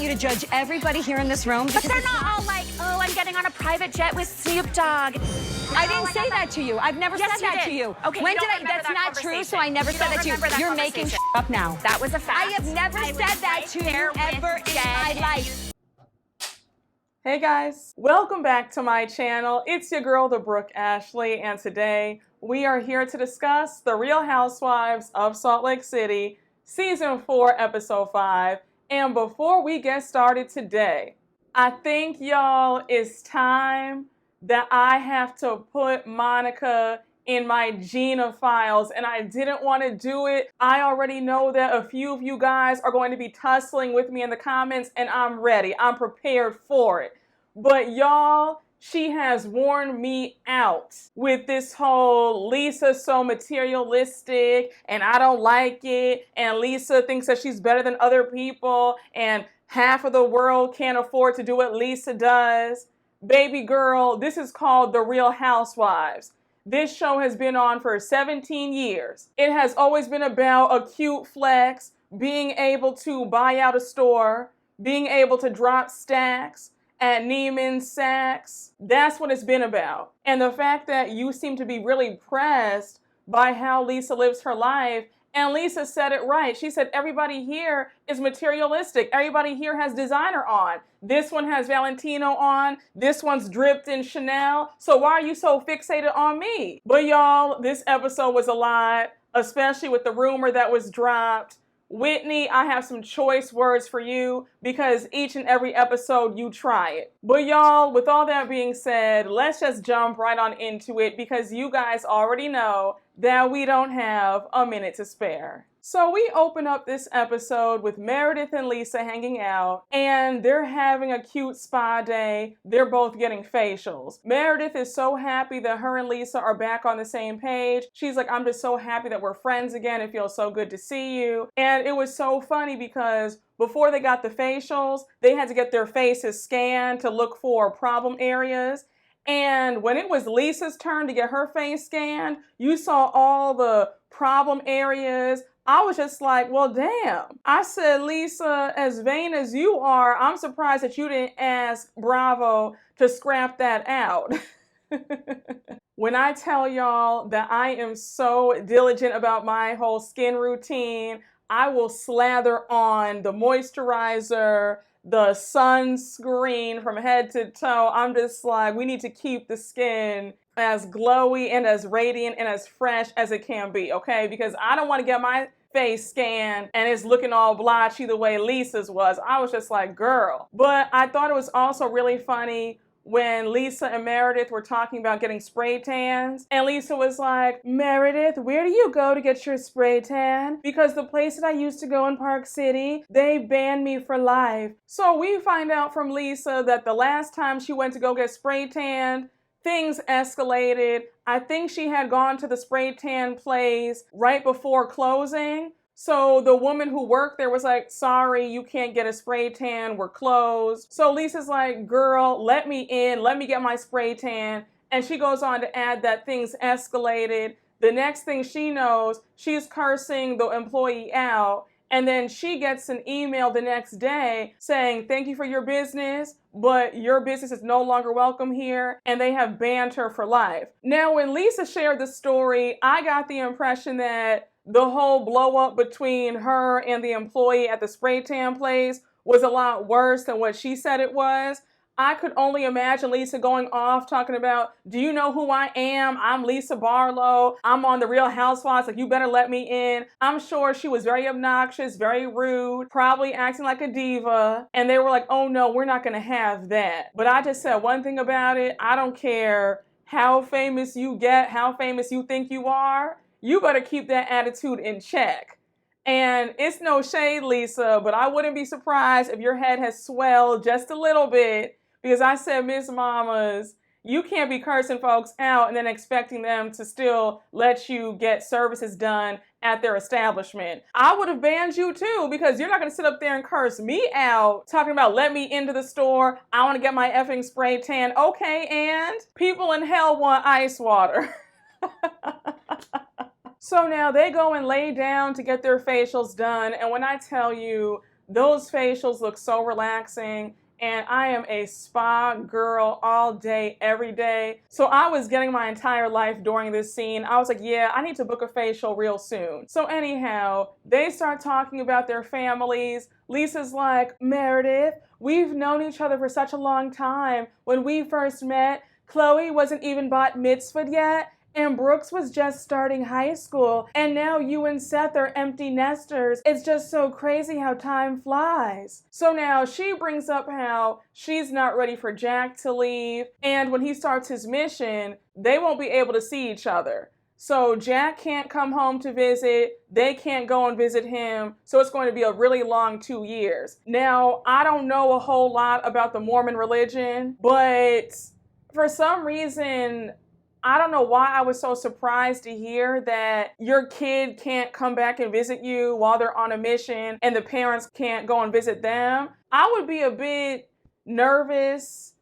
You to judge everybody here in this room, but they're not all like, oh, I'm getting on a private jet with Snoop Dogg. I didn't say that to you. I've never said that to you. Okay, when did I? That's not true. So I never said that to you. You're making up now. That was a fact. I have never said that to you ever in my life. Hey guys, welcome back to my channel. It's your girl, the Brooke Ashley, and today we are here to discuss The Real Housewives of Salt Lake City, Season 4, Episode 5. And before we get started today, I think, y'all, it's time that I have to put Monica in my Gina files, and I didn't want to do it. I already know that a few of you guys are going to be tussling with me in the comments, and I'm ready. I'm prepared for it. But y'all, she has worn me out with this whole Lisa's so materialistic and I don't like it, and Lisa thinks that she's better than other people and half of the world can't afford to do what Lisa does. Baby girl, this is called The Real Housewives. This show has been on for 17 years. It has always been about a cute flex, being able to buy out a store, being able to drop stacks at Neiman Saks. That's what it's been about. And the fact that you seem to be really pressed by how Lisa lives her life, and Lisa said it right. She said everybody here is materialistic. Everybody here has designer on. This one has Valentino on. This one's dripped in Chanel. So why are you so fixated on me? But y'all, this episode was a lot, especially with the rumor that was dropped. Whitney, I have some choice words for you because each and every episode you try it. But y'all, with all that being said, let's just jump right on into it because you guys already know that we don't have a minute to spare. So we open up this episode with Meredith and Lisa hanging out, and they're having a cute spa day. They're both getting facials. Meredith is so happy that her and Lisa are back on the same page. She's like, I'm just so happy that we're friends again. It feels so good to see you. And it was so funny because before they got the facials, they had to get their faces scanned to look for problem areas. And when it was Lisa's turn to get her face scanned, you saw all the problem areas. I was just like, well, damn. I said, Lisa, as vain as you are, I'm surprised that you didn't ask Bravo to scrap that out. When I tell y'all that I am so diligent about my whole skin routine, I will slather on the moisturizer, the sunscreen from head to toe. I'm just like, we need to keep the skin as glowy and as radiant and as fresh as it can be, okay? Because I don't want to get my face scanned and it's looking all blotchy the way Lisa's was. I was just like, girl. But I thought it was also really funny when Lisa and Meredith were talking about getting spray tans. And Lisa was like, Meredith, where do you go to get your spray tan? Because the place that I used to go in Park City, they banned me for life. So we find out from Lisa that the last time she went to go get spray tanned, things escalated. I think she had gone to the spray tan place right before closing. So the woman who worked there was like, sorry, you can't get a spray tan, we're closed. So Lisa's like, girl, let me in, let me get my spray tan. And she goes on to add that things escalated. The next thing she knows, she's cursing the employee out. And then she gets an email the next day saying, thank you for your business, but your business is no longer welcome here. And they have banned her for life. Now, when Lisa shared the story, I got the impression that the whole blow up between her and the employee at the spray tan place was a lot worse than what she said it was. I could only imagine Lisa going off talking about, do you know who I am? I'm Lisa Barlow. I'm on The Real Housewives. Like, you better let me in. I'm sure she was very obnoxious, very rude, probably acting like a diva. And they were like, oh no, we're not going to have that. But I just said one thing about it. I don't care how famous you get, how famous you think you are. You better keep that attitude in check. And it's no shade, Lisa, but I wouldn't be surprised if your head has swelled just a little bit. Because I said, Miss Mamas, you can't be cursing folks out and then expecting them to still let you get services done at their establishment. I would have banned you too, because you're not going to sit up there and curse me out talking about let me into the store. I want to get my effing spray tan. Okay, and people in hell want ice water. So now they go and lay down to get their facials done. And when I tell you, Those facials look so relaxing. And I am a spa girl all day, every day. So I was getting my entire life during this scene. I was like, yeah, I need to book a facial real soon. So anyhow, they start talking about their families. Lisa's like, Meredith, we've known each other for such a long time. When we first met, Chloe wasn't even bat mitzvahed yet. And Brooks was just starting high school, and now you and Seth are empty nesters. It's just so crazy how time flies. So now she brings up how she's not ready for Jack to leave, and when he starts his mission, they won't be able to see each other. So Jack can't come home to visit, they can't go and visit him, so it's going to be a really long 2 years. Now, I don't know a whole lot about the Mormon religion, but for some reason, I don't know why I was so surprised to hear that your kid can't come back and visit you while they're on a mission and the parents can't go and visit them. I would be a bit nervous.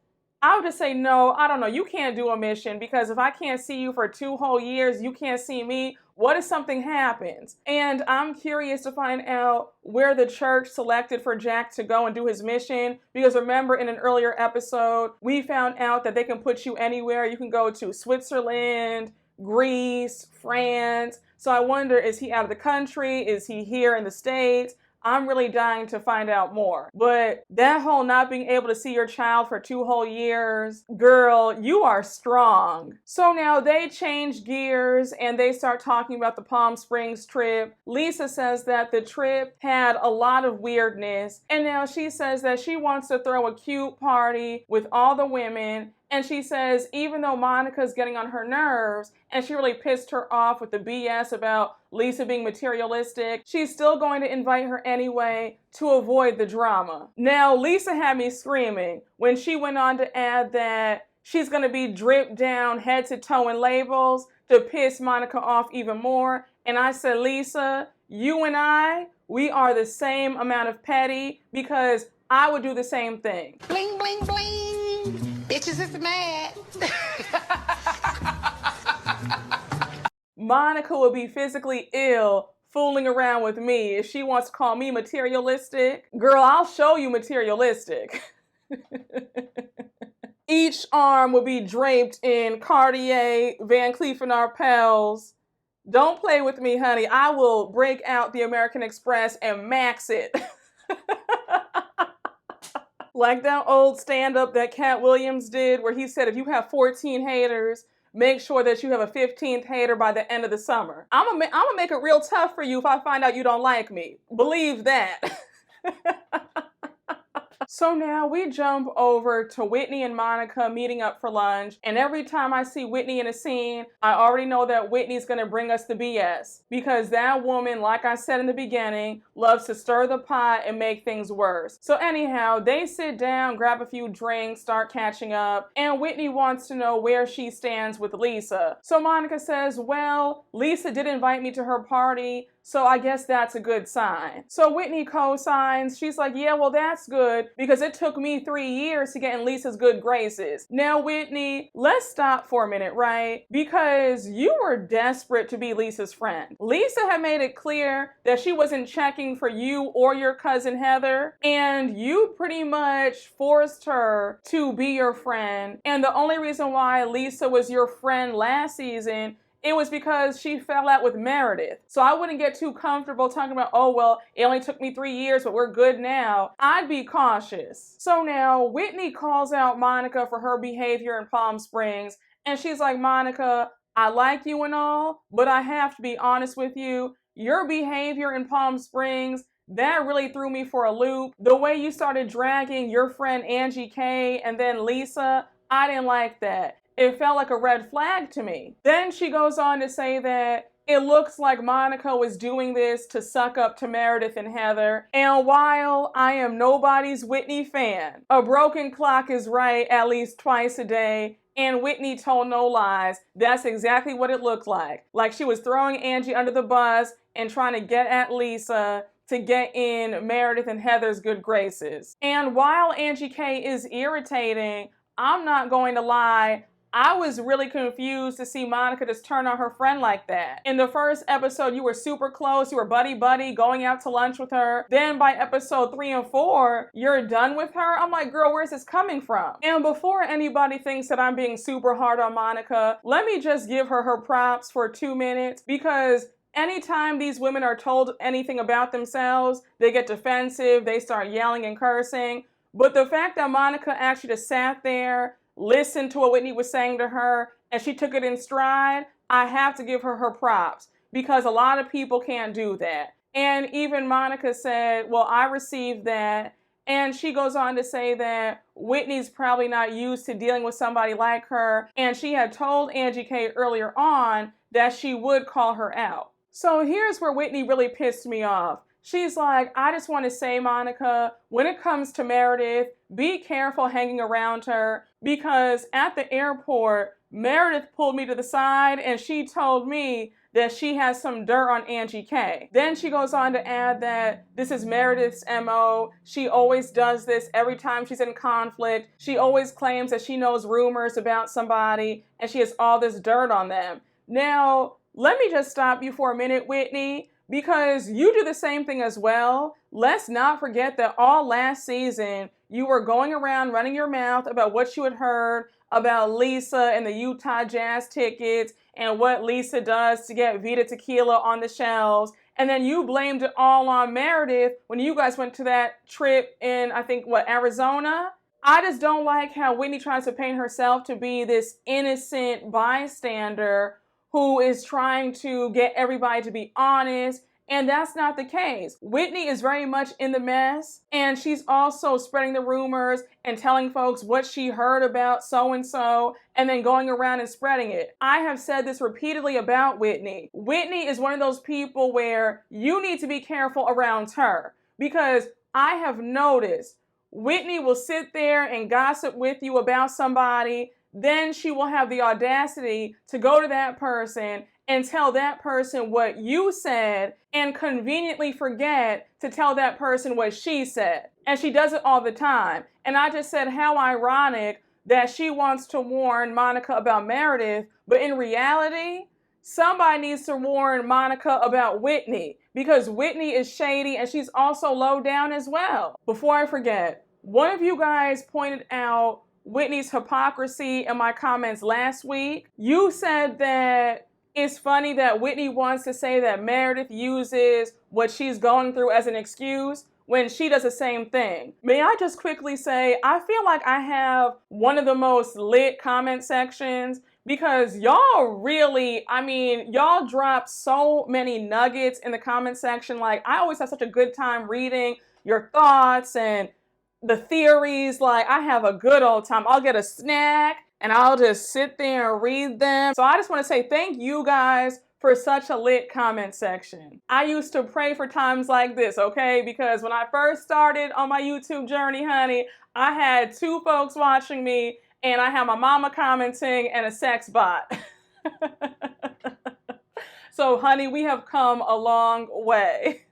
I would just say, no, I don't know. You can't do a mission because if I can't see you for 2 whole years, you can't see me. What if something happens? And I'm curious to find out where the church selected for Jack to go and do his mission. Because remember, in an earlier episode, we found out that they can put you anywhere. You can go to Switzerland, Greece, France. So I wonder, is he out of the country? Is he here in the States? I'm really dying to find out more. But that whole not being able to see your child for 2 whole years, girl, you are strong. So now they change gears and they start talking about the Palm Springs trip. Lisa says that the trip had a lot of weirdness, and now she says that she wants to throw a cute party with all the women. And she says, even though Monica's getting on her nerves and she really pissed her off with the BS about Lisa being materialistic, she's still going to invite her anyway to avoid the drama. Now, Lisa had me screaming when she went on to add that she's going to be dripped down head to toe in labels to piss Monica off even more. And I said, Lisa, you and I, we are the same amount of petty because I would do the same thing. Bling, bling, bling. Bitches is mad. Monica will be physically ill fooling around with me if she wants to call me materialistic. Girl, I'll show you materialistic. Each arm will be draped in Cartier, Van Cleef & Arpels. Don't play with me, honey. I will break out the American Express and max it. Like that old stand-up that Cat Williams did where he said if you have 14 haters, make sure that you have a 15th hater by the end of the summer. I'm gonna make it real tough for you if I find out you don't like me. Believe that. So now we jump over to Whitney and Monica meeting up for lunch, and every time I see Whitney in a scene, I already know that Whitney's gonna bring us the BS, because that woman, like I said in the beginning, loves to stir the pot and make things worse. So anyhow, they sit down, grab a few drinks, start catching up, and Whitney wants to know where she stands with Lisa. So Monica says, well, Lisa did invite me to her party, so I guess that's a good sign. So Whitney co-signs. She's like, yeah, well, that's good because it took me 3 years to get in Lisa's good graces. Now, Whitney, let's stop for a minute, right? Because you were desperate to be Lisa's friend. Lisa had made it clear that she wasn't checking for you or your cousin Heather, and you pretty much forced her to be your friend. And the only reason why Lisa was your friend last season, it was because she fell out with Meredith. So I wouldn't get too comfortable talking about, oh, well, it only took me 3 years, but we're good now. I'd be cautious. So now Whitney calls out Monica for her behavior in Palm Springs. And she's like, Monica, I like you and all, but I have to be honest with you. Your behavior in Palm Springs, that really threw me for a loop. The way you started dragging your friend Angie K and then Lisa, I didn't like that. It felt like a red flag to me. Then she goes on to say that it looks like Monica was doing this to suck up to Meredith and Heather. And while I am nobody's Whitney fan, a broken clock is right at least twice a day. And Whitney told no lies. That's exactly what it looked like. Like she was throwing Angie under the bus and trying to get at Lisa to get in Meredith and Heather's good graces. And while Angie K is irritating, I'm not going to lie, I was really confused to see Monica just turn on her friend like that. In the first episode, you were super close, you were buddy-buddy, going out to lunch with her. Then by episode 3 and 4, you're done with her? I'm like, girl, where's this coming from? And before anybody thinks that I'm being super hard on Monica, let me just give her props for 2 minutes, because anytime these women are told anything about themselves, they get defensive, they start yelling and cursing. But the fact that Monica actually just sat there, listened to what Whitney was saying to her, and she took it in stride, I have to give her props, because a lot of people can't do that. And even Monica said, well, I received that. And she goes on to say that Whitney's probably not used to dealing with somebody like her. And she had told Angie K earlier on that she would call her out. So here's where Whitney really pissed me off. She's like, I just want to say, Monica, when it comes to Meredith, be careful hanging around her, because at the airport, Meredith pulled me to the side and she told me that she has some dirt on Angie K. Then she goes on to add that this is Meredith's MO. She always does this every time she's in conflict. She always claims that she knows rumors about somebody and she has all this dirt on them. Now, let me just stop you for a minute, Whitney, because you do the same thing as well. Let's not forget that all last season, you were going around running your mouth about what you had heard about Lisa and the Utah Jazz tickets and what Lisa does to get Vita tequila on the shelves. And then you blamed it all on Meredith when you guys went to that trip in, I think, Arizona? I just don't like how Whitney tries to paint herself to be this innocent bystander who is trying to get everybody to be honest, and that's not the case. Whitney is very much in the mess, and she's also spreading the rumors and telling folks what she heard about so-and-so, and then going around and spreading it. I have said this repeatedly about Whitney. Whitney is one of those people where you need to be careful around her, because I have noticed Whitney will sit there and gossip with you about somebody. Then she will have the audacity to go to that person and tell that person what you said and conveniently forget to tell that person what she said. And she does it all the time. And I just said how ironic that she wants to warn Monica about Meredith, but in reality, somebody needs to warn Monica about Whitney, because Whitney is shady and she's also low down as well. Before I forget, one of you guys pointed out Whitney's hypocrisy in my comments last week. You said that it's funny that Whitney wants to say that Meredith uses what she's going through as an excuse when she does the same thing. May I just quickly say, I feel like I have one of the most lit comment sections, because y'all really, y'all drop so many nuggets in the comment section. Like, I always have such a good time reading your thoughts and the theories. Like, I have a good old time. I'll get a snack and I'll just sit there and read them. So I just want to say thank you guys for such a lit comment section. I used to pray for times like this, okay? Because when I first started on my YouTube journey, honey, I had 2 folks watching me, and I had my mama commenting and a sex bot. So honey, we have come a long way.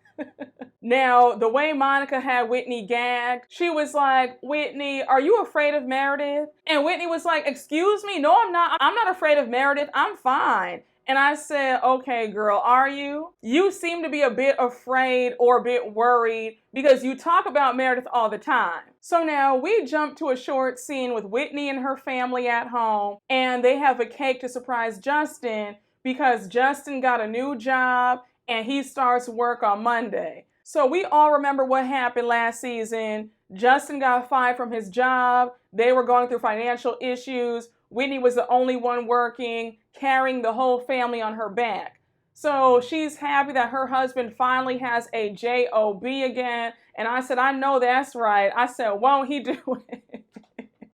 Now, the way Monica had Whitney gagged, she was like, Whitney, are you afraid of Meredith? And Whitney was like, excuse me? No, I'm not. I'm not afraid of Meredith. I'm fine. And I said, okay, girl, are you? You seem to be a bit afraid or a bit worried because you talk about Meredith all the time. So now we jump to a short scene with Whitney and her family at home, and they have a cake to surprise Justin because Justin got a new job and he starts work on Monday. So we all remember what happened last season. Justin got fired from his job. They were going through financial issues. Whitney was the only one working, carrying the whole family on her back. So she's happy that her husband finally has a job again. And I said, I know that's right. I said, won't he do it?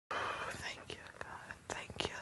Thank you, God. Thank you.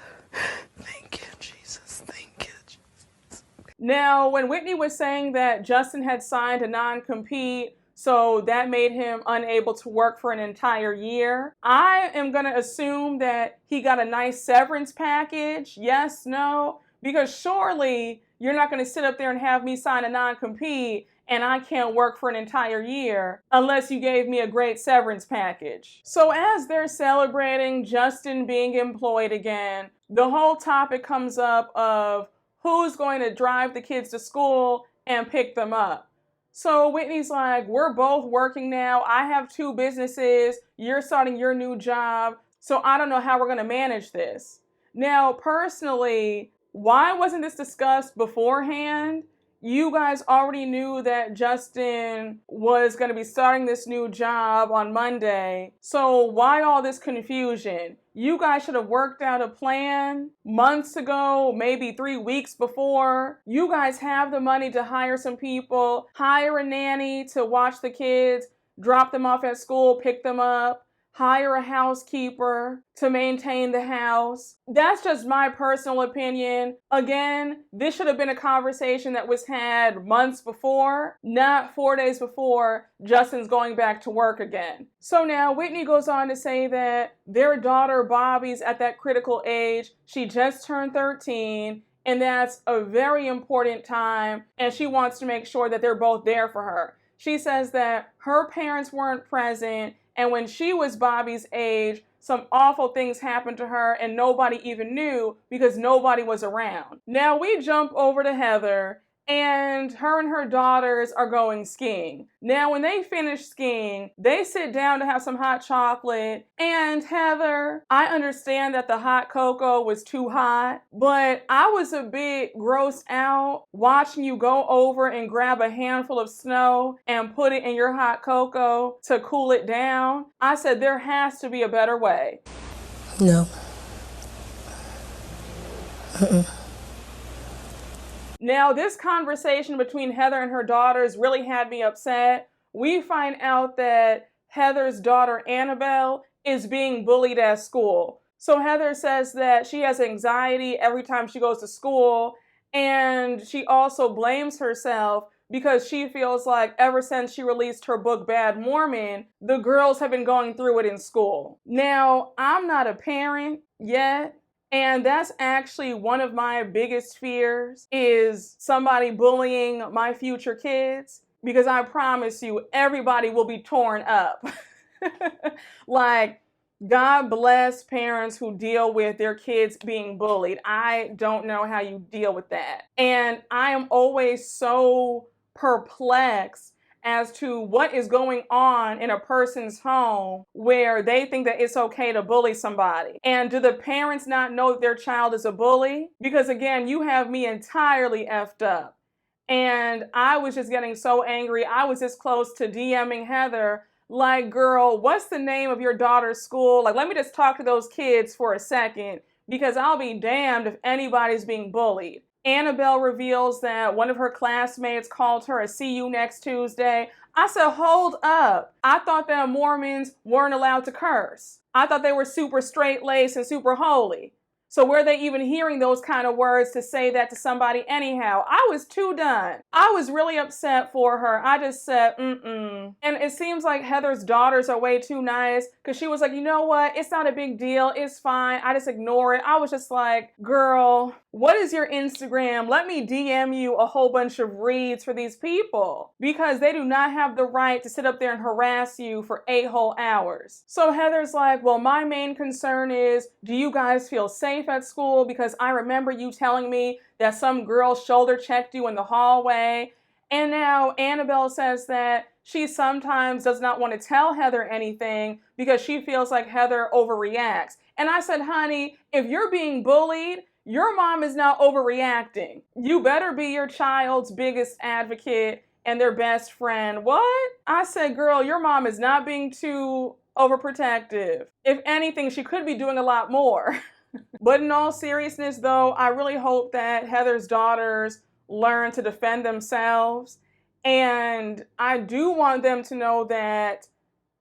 Thank you, Jesus. Thank you, Jesus. Now, when Whitney was saying that Justin had signed a non-compete, so that made him unable to work for an entire year, I am going to assume that he got a nice severance package. Yes, no? Because surely you're not going to sit up there and have me sign a non-compete and I can't work for an entire year unless you gave me a great severance package. So as they're celebrating Justin being employed again, the whole topic comes up of who's going to drive the kids to school and pick them up. So Whitney's like, we're both working now. I have 2 businesses. You're starting your new job. So I don't know how we're going to manage this. Now, personally, why wasn't this discussed beforehand? You guys already knew that Justin was going to be starting this new job on Monday. So why all this confusion? You guys should have worked out a plan months ago, maybe 3 weeks before. You guys have the money to hire some people, hire a nanny to watch the kids, drop them off at school, pick them up. Hire a housekeeper to maintain the house. That's just my personal opinion. Again, this should have been a conversation that was had months before, not 4 days before Justin's going back to work again. So now Whitney goes on to say that their daughter Bobby's at that critical age. She just turned 13. And that's a very important time. And she wants to make sure that they're both there for her. She says that her parents weren't present. And when she was Bobby's age, some awful things happened to her and nobody even knew because nobody was around. Now we jump over to Heather, and her daughters are going skiing. Now when they finish skiing, they sit down to have some hot chocolate. And Heather, I understand that the hot cocoa was too hot, but I was a bit grossed out watching you go over and grab a handful of snow and put it in your hot cocoa to cool it down. I said there has to be a better way. No. Now, this conversation between Heather and her daughters really had me upset. We find out that Heather's daughter, Annabelle, is being bullied at school. So Heather says that she has anxiety every time she goes to school, and she also blames herself because she feels like ever since she released her book, Bad Mormon, the girls have been going through it in school. Now, I'm not a parent yet, and that's actually one of my biggest fears, is somebody bullying my future kids, because I promise you, everybody will be torn up. Like, God bless parents who deal with their kids being bullied. I don't know how you deal with that. And I am always so perplexed as to what is going on in a person's home where they think that it's okay to bully somebody. And do the parents not know that their child is a bully? Because again, you have me entirely effed up. And I was just getting so angry. I was this close to DMing Heather, like, girl, what's the name of your daughter's school? Like, let me just talk to those kids for a second, because I'll be damned if anybody's being bullied. Annabelle reveals that one of her classmates called her a "see you next Tuesday." I said, hold up. I thought that Mormons weren't allowed to curse. I thought they were super straight-laced and super holy. So were they even hearing those kind of words to say that to somebody anyhow? I was too done. I was really upset for her. I just said, And it seems like Heather's daughters are way too nice, because she was like, you know what? It's not a big deal. It's fine. I just ignore it. I was just like, girl, what is your Instagram? Let me DM you a whole bunch of reads for these people, because they do not have the right to sit up there and harass you for 8 whole hours. So Heather's like, well, my main concern is, do you guys feel safe at school? Because I remember you telling me that some girl shoulder checked you in the hallway. And now Annabelle says that she sometimes does not want to tell Heather anything because she feels like Heather overreacts. And I said, honey, if you're being bullied, your mom is not overreacting. You better be your child's biggest advocate and their best friend. What? I said, girl, your mom is not being too overprotective. If anything, she could be doing a lot more. But in all seriousness, though, I really hope that Heather's daughters learn to defend themselves. And I do want them to know that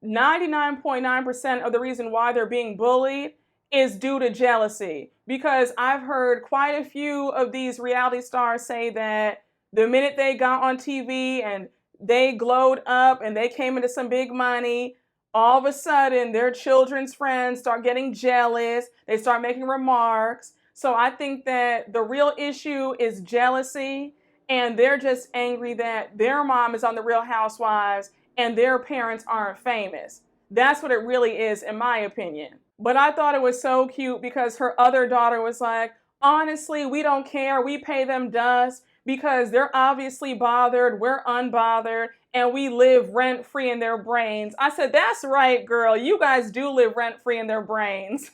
99.9% of the reason why they're being bullied is due to jealousy. Because I've heard quite a few of these reality stars say that the minute they got on TV and they glowed up and they came into some big money, all of a sudden their children's friends start getting jealous. They start making remarks. So I think that the real issue is jealousy. and they're just angry that their mom is on the Real Housewives and their parents aren't famous. That's what it really is, in my opinion. But I thought it was so cute because her other daughter was like, honestly, we don't care. We pay them dust because they're obviously bothered. We're unbothered. And we live rent-free in their brains. I said, that's right, girl. You guys do live rent-free in their brains.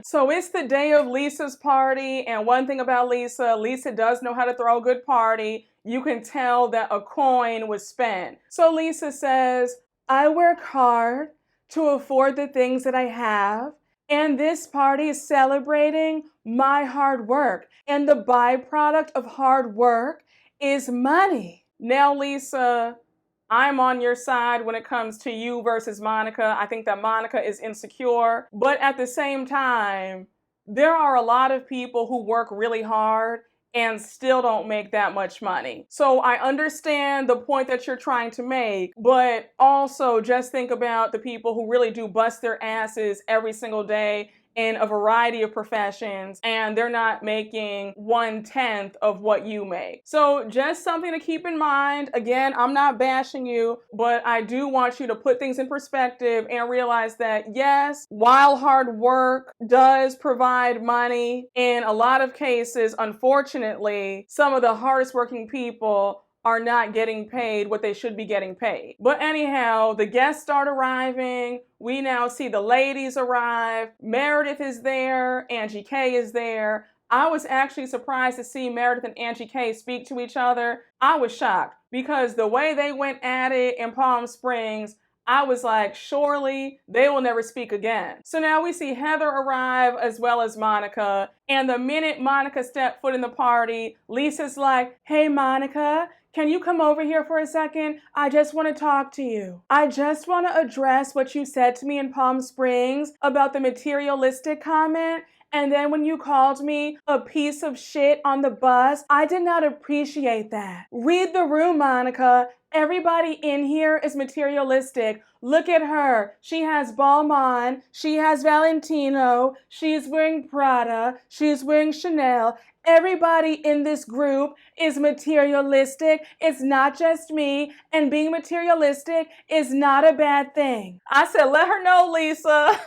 So it's the day of Lisa's party. And one thing about Lisa does know how to throw a good party. You can tell that a coin was spent. So Lisa says, I work hard to afford the things that I have. And this party is celebrating my hard work. And the byproduct of hard work is money. Now, Lisa, I'm on your side when it comes to you versus Monica. I think that Monica is insecure. But at the same time, there are a lot of people who work really hard and still don't make that much money. So I understand the point that you're trying to make, but also just think about the people who really do bust their asses every single day in a variety of professions, and they're not making 1/10 of what you make. So just something to keep in mind. Again, I'm not bashing you, but I do want you to put things in perspective and realize that yes, while hard work does provide money, in a lot of cases, unfortunately, some of the hardest working people are not getting paid what they should be getting paid. But anyhow, the guests start arriving. We now see the ladies arrive. Meredith is there. Angie K is there. I was actually surprised to see Meredith and Angie K speak to each other. I was shocked because the way they went at it in Palm Springs, I was like, surely they will never speak again. So now we see Heather arrive as well as Monica. And the minute Monica stepped foot in the party, Lisa's like, hey, Monica, can you come over here for a second? I just want to talk to you. I just want to address what you said to me in Palm Springs about the materialistic comment. And then when you called me a piece of shit on the bus, I did not appreciate that. Read the room, Monica. Everybody in here is materialistic. Look at her. She has Balmain. She has Valentino. She's wearing Prada. She's wearing Chanel. Everybody in this group is materialistic. It's not just me. And being materialistic is not a bad thing. I said, let her know, Lisa.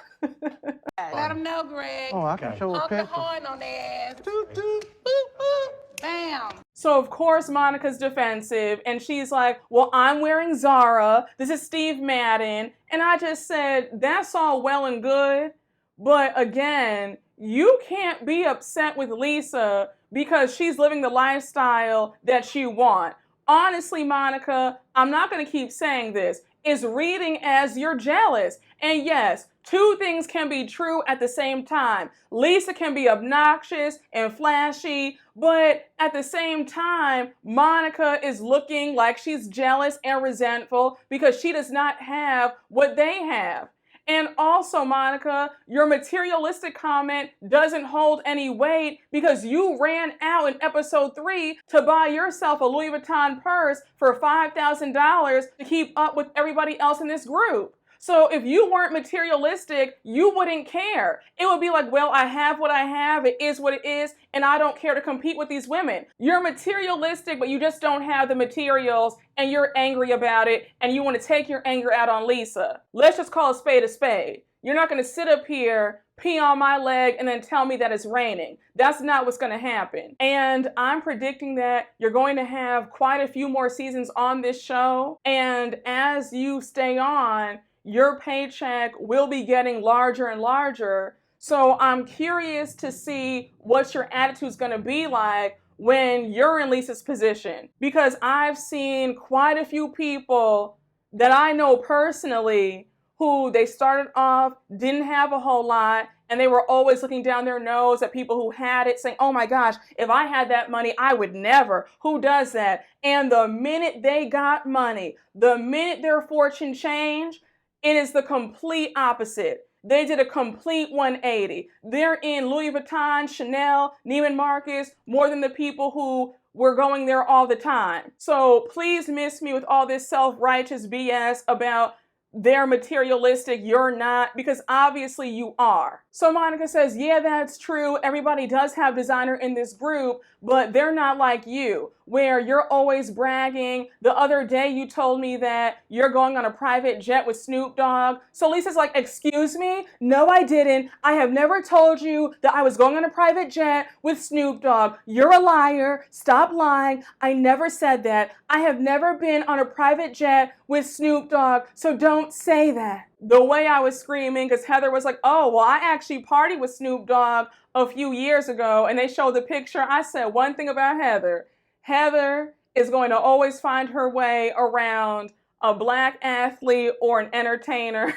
Let them know, Greg. Oh, I can show a Honk the picture. horn on their ass. Toot, toot. Boop, boop. Bam. So of course Monica's defensive and she's like, well, I'm wearing Zara. This is Steve Madden. And I just said, that's all well and good. But again, you can't be upset with Lisa because she's living the lifestyle that you want. Honestly, Monica, I'm not going to keep saying this. It's reading as you're jealous. And yes, two things can be true at the same time. Lisa can be obnoxious and flashy, but at the same time, Monica is looking like she's jealous and resentful because she does not have what they have. And also, Monica, your materialistic comment doesn't hold any weight because you ran out in episode 3 to buy yourself a Louis Vuitton purse for $5,000 to keep up with everybody else in this group. So if you weren't materialistic, you wouldn't care. It would be like, well, I have what I have, it is what it is, and I don't care to compete with these women. You're materialistic, but you just don't have the materials, and you're angry about it, and you want to take your anger out on Lisa. Let's just call a spade a spade. You're not going to sit up here, pee on my leg, and then tell me that it's raining. That's not what's going to happen. And I'm predicting that you're going to have quite a few more seasons on this show, and as you stay on, your paycheck will be getting larger and larger. So I'm curious to see what your attitude's going to be like when you're in Lisa's position. Because I've seen quite a few people that I know personally who they started off, didn't have a whole lot, and they were always looking down their nose at people who had it, saying, oh my gosh, if I had that money, I would never. Who does that? And the minute they got money, the minute their fortune changed, it is the complete opposite. They did a complete 180. They're in Louis Vuitton, Chanel, Neiman Marcus, more than the people who were going there all the time. So please miss me with all this self-righteous BS about they're materialistic, you're not, because obviously you are. So Monica says, yeah, that's true. Everybody does have designer in this group, but they're not like you, where you're always bragging. The other day you told me that you're going on a private jet with Snoop Dogg. So Lisa's like, excuse me? No, I didn't. I have never told you that I was going on a private jet with Snoop Dogg. You're a liar. Stop lying. I never said that. I have never been on a private jet with Snoop Dogg, so don't say that. The way I was screaming, because Heather was like, oh, well, I actually partied with Snoop Dogg a few years ago, and they showed the picture. I said one thing about Heather. Heather is going to always find her way around a black athlete or an entertainer.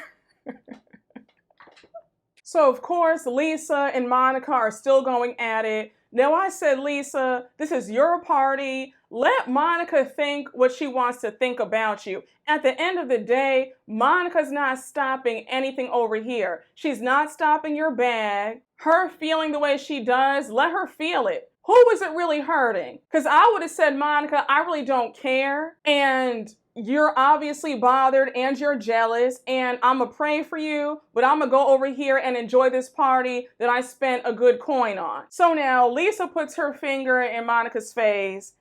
So, of course, Lisa and Monica are still going at it. Now, I said, Lisa, this is your party. Let Monica think what she wants to think about you. At the end of the day, Monica's not stopping anything over here. She's not stopping your bag. Her feeling the way she does, let her feel it. Who is it really hurting? Because I would have said, Monica, I really don't care. And you're obviously bothered and you're jealous. And I'm going to pray for you. But I'm going to go over here and enjoy this party that I spent a good coin on. So now Lisa puts her finger in Monica's face.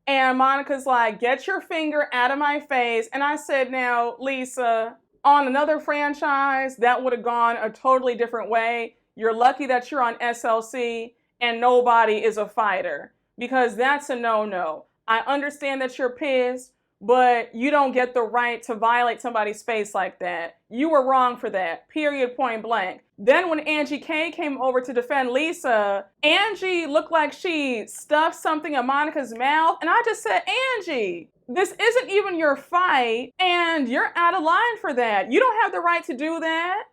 And Monica's like, get your finger out of my face. And I said, now, Lisa, on another franchise, that would have gone a totally different way. You're lucky that you're on SLC and nobody is a fighter, because that's a no-no. I understand that you're pissed, but you don't get the right to violate somebody's space like that. You were wrong for that, period, point blank. Then when Angie K came over to defend Lisa, Angie looked like she stuffed something in Monica's mouth. And I just said, Angie, this isn't even your fight, and you're out of line for that. You don't have the right to do that.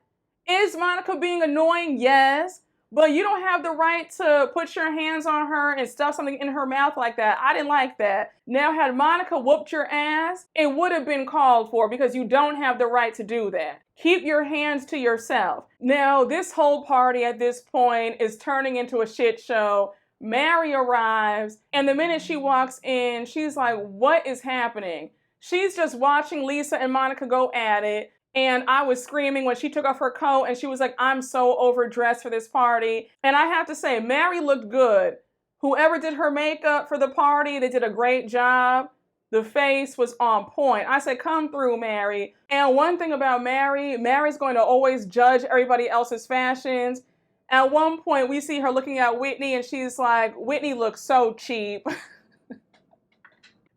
Is Monica being annoying? Yes. But you don't have the right to put your hands on her and stuff something in her mouth like that. I didn't like that. Now, had Monica whooped your ass, it would have been called for, because you don't have the right to do that. Keep your hands to yourself. Now, this whole party at this point is turning into a shit show. Mary arrives, and the minute she walks in, she's like, what is happening? She's just watching Lisa and Monica go at it. And I was screaming when she took off her coat and she was like, I'm so overdressed for this party. And I have to say, Mary looked good. Whoever did her makeup for the party, they did a great job. The face was on point. I said, come through, Mary. And one thing about Mary, Mary's going to always judge everybody else's fashions. At one point, we see her looking at Whitney and she's like, Whitney looks so cheap.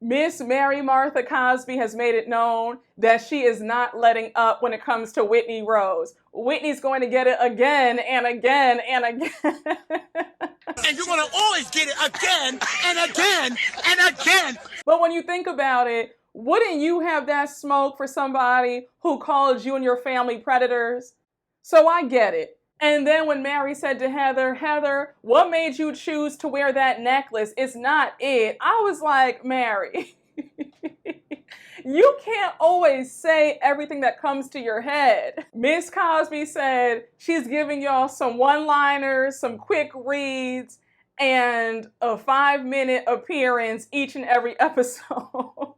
Miss Mary Martha Cosby has made it known that she is not letting up when it comes to Whitney Rose. Whitney's going to get it again and again and again. And you're going to always get it again and again and again. But when you think about it, wouldn't you have that smoke for somebody who called you and your family predators? So I get it. And then when Mary said to Heather, Heather, what made you choose to wear that necklace? It's not it. I was like, Mary, you can't always say everything that comes to your head. Miss Cosby said she's giving y'all some one-liners, some quick reads, and a 5-minute appearance each and every episode.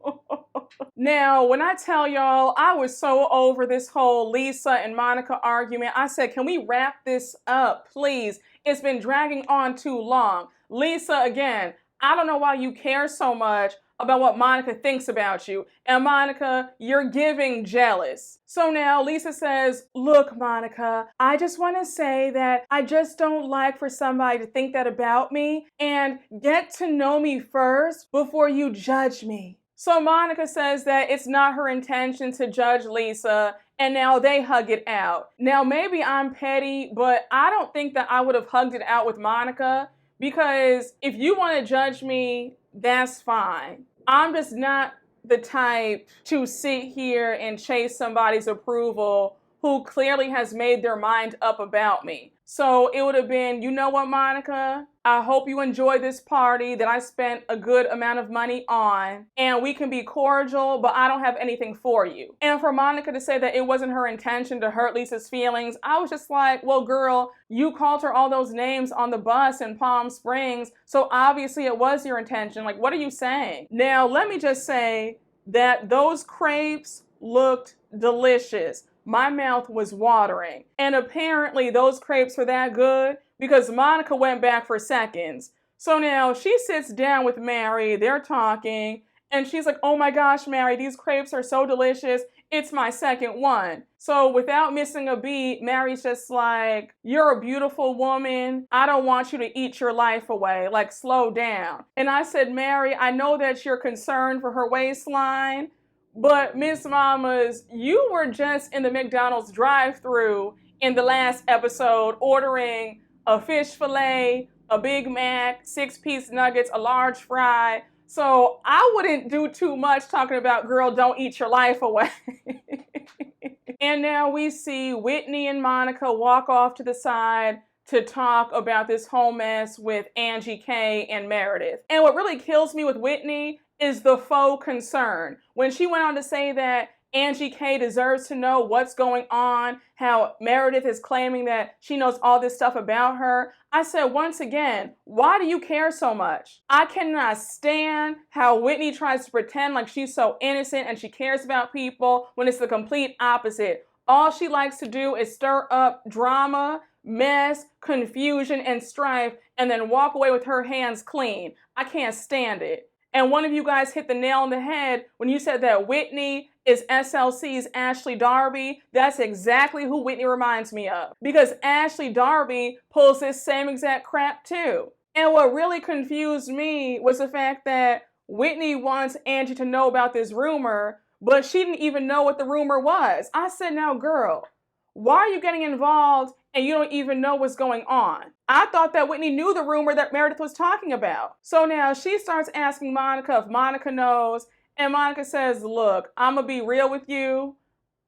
Now, when I tell y'all, I was so over this whole Lisa and Monica argument. I said, can we wrap this up, please? It's been dragging on too long. Lisa, again, I don't know why you care so much about what Monica thinks about you. And Monica, you're giving jealous. So now Lisa says, look, Monica, I just want to say that I just don't like for somebody to think that about me, and get to know me first before you judge me. So Monica says that it's not her intention to judge Lisa, and now they hug it out. Now, maybe I'm petty, but I don't think that I would have hugged it out with Monica, because if you want to judge me, that's fine. I'm just not the type to sit here and chase somebody's approval who clearly has made their mind up about me. So it would have been, you know what, Monica? I hope you enjoy this party that I spent a good amount of money on, and we can be cordial, but I don't have anything for you. And for Monica to say that it wasn't her intention to hurt Lisa's feelings, I was just like, well, girl, you called her all those names on the bus in Palm Springs, so obviously it was your intention. Like, what are you saying? Now, let me just say that those crepes looked delicious. My mouth was watering. And apparently those crepes were that good because Monica went back for seconds. So now she sits down with Mary, they're talking, and she's like, oh my gosh, Mary, these crepes are so delicious. It's my second one. So without missing a beat, Mary's just like, you're a beautiful woman. I don't want you to eat your life away. Like, slow down. And I said, Mary, I know that you're concerned for her waistline, but Miss Mamas, you were just in the McDonald's drive-thru in the last episode ordering a fish fillet, a Big Mac, 6-piece nuggets, a large fry. So I wouldn't do too much talking about, girl, don't eat your life away. And now we see Whitney and Monica walk off to the side to talk about this whole mess with Angie K and Meredith. And what really kills me with Whitney is the faux concern. When she went on to say that Angie K deserves to know what's going on, how Meredith is claiming that she knows all this stuff about her, I said once again, why do you care so much? I cannot stand how Whitney tries to pretend like she's so innocent and she cares about people when it's the complete opposite. All she likes to do is stir up drama, mess, confusion, and strife, and then walk away with her hands clean. I can't stand it. And one of you guys hit the nail on the head when you said that Whitney is SLC's Ashley Darby. That's exactly who Whitney reminds me of. Because Ashley Darby pulls this same exact crap too. And what really confused me was the fact that Whitney wants Angie to know about this rumor, but she didn't even know what the rumor was. I said, now girl, why are you getting involved and you don't even know what's going on? I thought that Whitney knew the rumor that Meredith was talking about. So now she starts asking Monica if Monica knows, and Monica says, look, I'm gonna be real with you.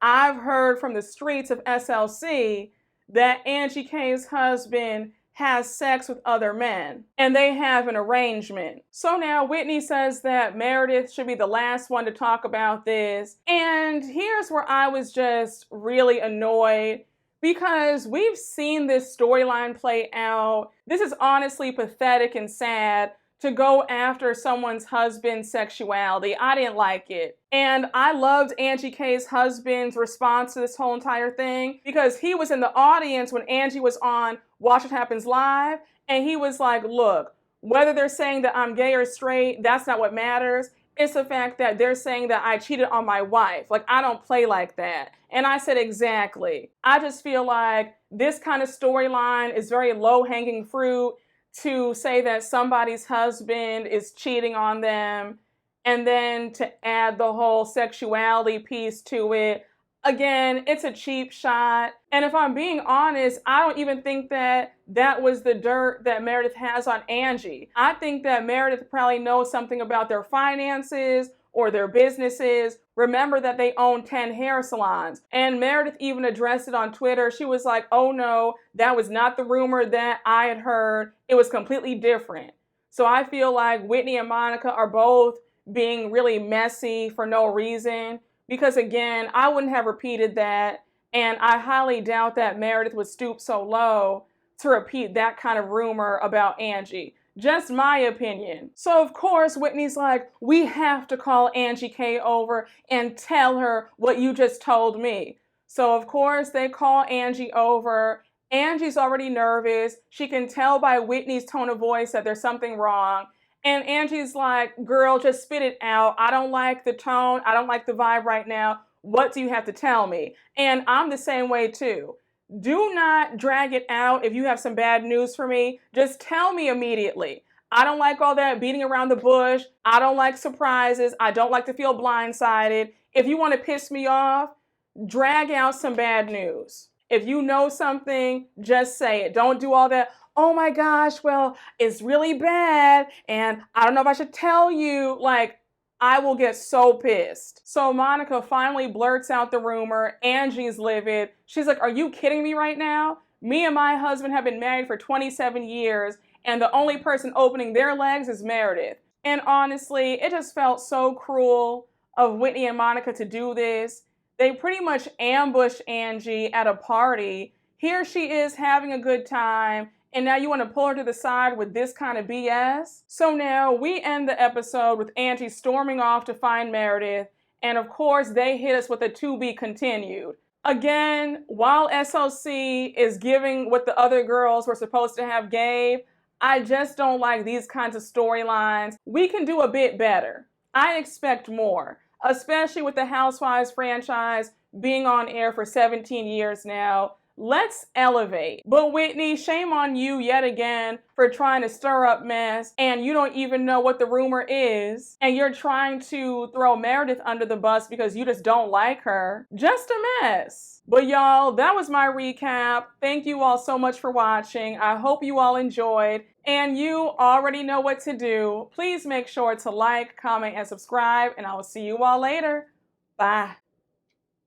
I've heard from the streets of SLC that Angie K's husband has sex with other men, and they have an arrangement. So now Whitney says that Meredith should be the last one to talk about this. And here's where I was just really annoyed, because we've seen this storyline play out. This is honestly pathetic and sad to go after someone's husband's sexuality. I didn't like it. And I loved Angie K's husband's response to this whole entire thing, because he was in the audience when Angie was on Watch What Happens Live, and he was like, look, whether they're saying that I'm gay or straight, that's not what matters. It's the fact that they're saying that I cheated on my wife. Like, I don't play like that. And I said, exactly. I just feel like this kind of storyline is very low-hanging fruit, to say that somebody's husband is cheating on them and then to add the whole sexuality piece to it. Again, it's a cheap shot. And if I'm being honest, I don't even think that that was the dirt that Meredith has on Angie. I think that Meredith probably knows something about their finances or their businesses. Remember that they own 10 hair salons. And Meredith even addressed it on Twitter. She was like, oh no, that was not the rumor that I had heard. It was completely different. So I feel like Whitney and Monica are both being really messy for no reason. Because again, I wouldn't have repeated that. And I highly doubt that Meredith would stoop so low to repeat that kind of rumor about Angie. Just my opinion. So of course, Whitney's like, we have to call Angie K over and tell her what you just told me. So of course, they call Angie over. Angie's already nervous. She can tell by Whitney's tone of voice that there's something wrong. And Angie's like, girl, just spit it out. I don't like the tone. I don't like the vibe right now. What do you have to tell me? And I'm the same way too. Do not drag it out. If you have some bad news for me, just tell me immediately. I don't like all that beating around the bush. I don't like surprises. I don't like to feel blindsided. If you want to piss me off, drag out some bad news. If you know something, just say it. Don't do all that, oh my gosh, well, it's really bad, and I don't know if I should tell you. Like, I will get so pissed. So Monica finally blurts out the rumor. Angie's livid. She's like, are you kidding me right now? Me and my husband have been married for 27 years, and the only person opening their legs is Meredith. And honestly, it just felt so cruel of Whitney and Monica to do this. They pretty much ambushed Angie at a party. Here she is having a good time, and now you want to pull her to the side with this kind of BS? So now we end the episode with Angie storming off to find Meredith, And of course, they hit us with a to be continued. Again, while SOC is giving what the other girls were supposed to have gave, I just don't like these kinds of storylines. We can do a bit better. I expect more, especially with the Housewives franchise being on air for 17 years now. Let's elevate. But Whitney, shame on you yet again for trying to stir up mess, and you don't even know what the rumor is, and you're trying to throw Meredith under the bus because you just don't like her. Just a mess. But y'all, that was my recap. Thank you all so much for watching. I hope you all enjoyed, and you already know what to do. Please make sure to like, comment, and subscribe, and I will see you all later. Bye.